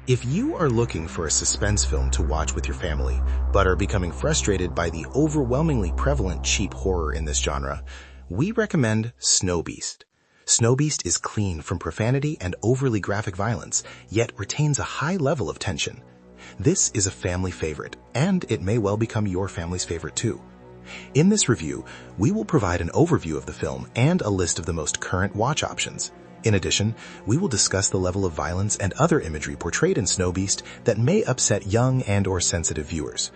If you are looking for a suspense film to watch with your family, but are becoming frustrated by the overwhelmingly prevalent cheap horror in this genre, we recommend Snow Beast. Snow Beast is clean from profanity and overly graphic violence, yet retains a high level of tension. This is a family favorite, and it may well become your family's favorite too. In this review, we will provide an overview of the film and a list of the most current watch options. In addition, we will discuss the level of violence and other imagery portrayed in Snow Beast that may upset young and/or sensitive viewers.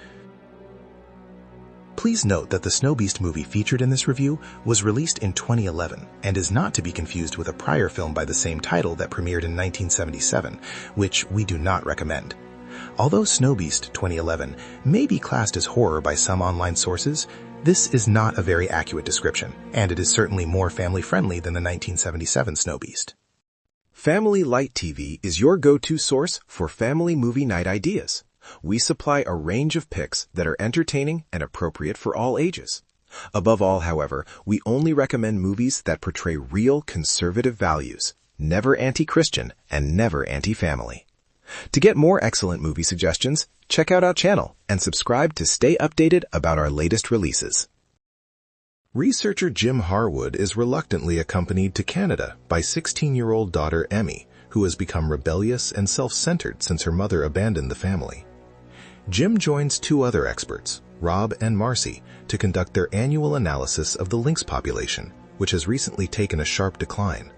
Please note that the Snow Beast movie featured in this review was released in 2011 and is not to be confused with a prior film by the same title that premiered in 1977, which we do not recommend. Although Snow Beast 2011 may be classed as horror by some online sources, this is not a very accurate description, and it is certainly more family-friendly than the 1977 Snow Beast. Family Light TV is your go-to source for family movie night ideas. We supply a range of picks that are entertaining and appropriate for all ages. Above all, however, we only recommend movies that portray real conservative values, never anti-Christian and never anti-family. To get more excellent movie suggestions, check out our channel and subscribe to stay updated about our latest releases. Researcher Jim Harwood is reluctantly accompanied to Canada by 16-year-old daughter Emmy, who has become rebellious and self-centered since her mother abandoned the family. Jim joins two other experts, Rob and Marcy, to conduct their annual analysis of the lynx population, which has recently taken a sharp decline.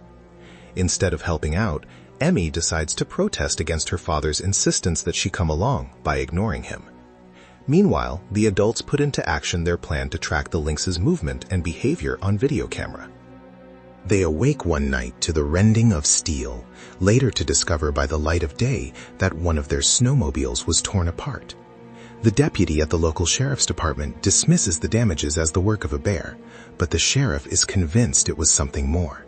Instead of helping out, Emmy decides to protest against her father's insistence that she come along by ignoring him. Meanwhile, the adults put into action their plan to track the lynx's movement and behavior on video camera. They awake one night to the rending of steel, later to discover by the light of day that one of their snowmobiles was torn apart. The deputy at the local sheriff's department dismisses the damages as the work of a bear, but the sheriff is convinced it was something more.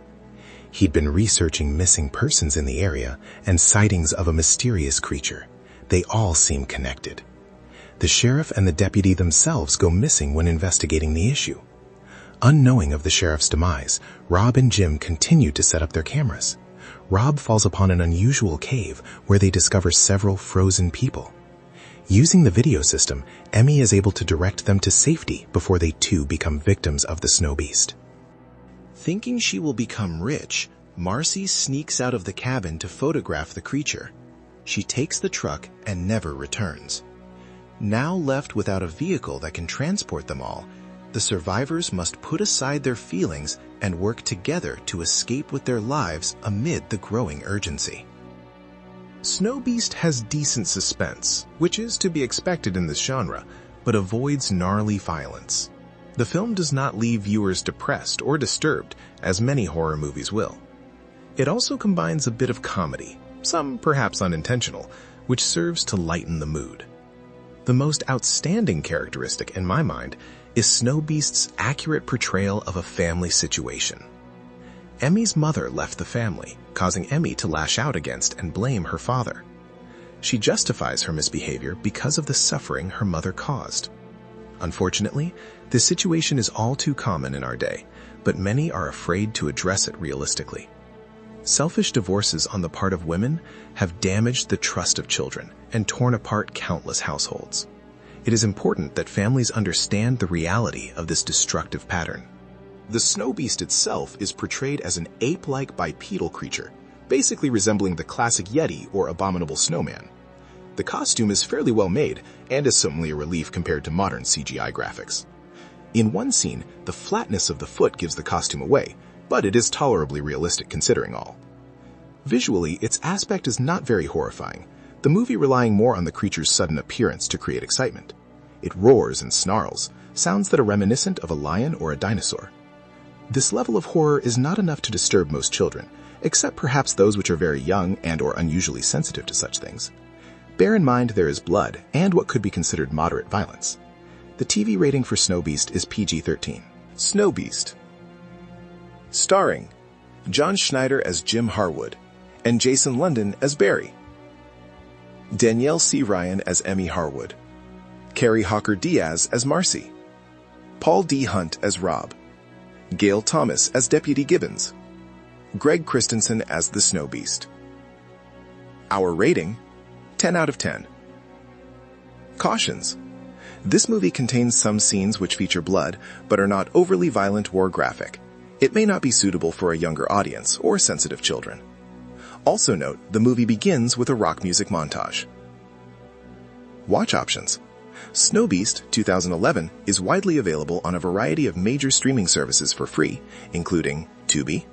He'd been researching missing persons in the area and sightings of a mysterious creature. They all seem connected. The sheriff and the deputy themselves go missing when investigating the issue. Unknowing of the sheriff's demise, Rob and Jim continue to set up their cameras. Rob falls upon an unusual cave where they discover several frozen people. Using the video system, Emmy is able to direct them to safety before they too become victims of the Snow Beast. Thinking she will become rich, Marcy sneaks out of the cabin to photograph the creature. She takes the truck and never returns. Now left without a vehicle that can transport them all, the survivors must put aside their feelings and work together to escape with their lives amid the growing urgency. Snow Beast has decent suspense, which is to be expected in this genre, but avoids gnarly violence. The film does not leave viewers depressed or disturbed, as many horror movies will. It also combines a bit of comedy, some perhaps unintentional, which serves to lighten the mood. The most outstanding characteristic, in my mind, is Snow Beast's accurate portrayal of a family situation. Emmy's mother left the family, causing Emmy to lash out against and blame her father. She justifies her misbehavior because of the suffering her mother caused. Unfortunately, this situation is all too common in our day, but many are afraid to address it realistically. Selfish divorces on the part of women have damaged the trust of children and torn apart countless households. It is important that families understand the reality of this destructive pattern. The Snow Beast itself is portrayed as an ape-like bipedal creature, basically resembling the classic Yeti or abominable snowman. The costume is fairly well made and is certainly a relief compared to modern CGI graphics. In one scene, the flatness of the foot gives the costume away, but it is tolerably realistic considering all. Visually, its aspect is not very horrifying, the movie relying more on the creature's sudden appearance to create excitement. It roars and snarls, sounds that are reminiscent of a lion or a dinosaur. This level of horror is not enough to disturb most children, except perhaps those which are very young and/or unusually sensitive to such things. Bear in mind there is blood and what could be considered moderate violence. The TV rating for Snow Beast is PG-13. Snow Beast. Starring John Schneider as Jim Harwood and Jason London as Barry. Danielle C. Ryan as Emmy Harwood. Carrie Hawker Diaz as Marcy. Paul D. Hunt as Rob. Gail Thomas as Deputy Gibbons. Greg Christensen as the Snow Beast. Our rating, 10 out of 10. Cautions. This movie contains some scenes which feature blood, but are not overly violent or graphic. It may not be suitable for a younger audience or sensitive children. Also note, the movie begins with a rock music montage. Watch options. Snow Beast 2011 is widely available on a variety of major streaming services for free, including Tubi,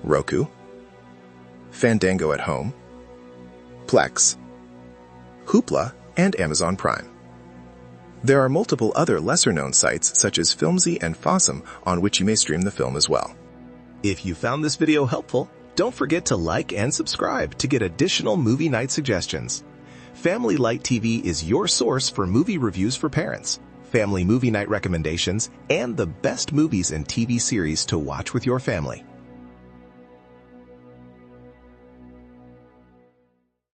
Roku, Fandango at Home, Plex, Hoopla, and Amazon Prime. There are multiple other lesser-known sites such as Filmzy and Fossum on which you may stream the film as well. If you found this video helpful, don't forget to like and subscribe to get additional movie night suggestions. Family Light TV is your source for movie reviews for parents, family movie night recommendations, and the best movies and TV series to watch with your family.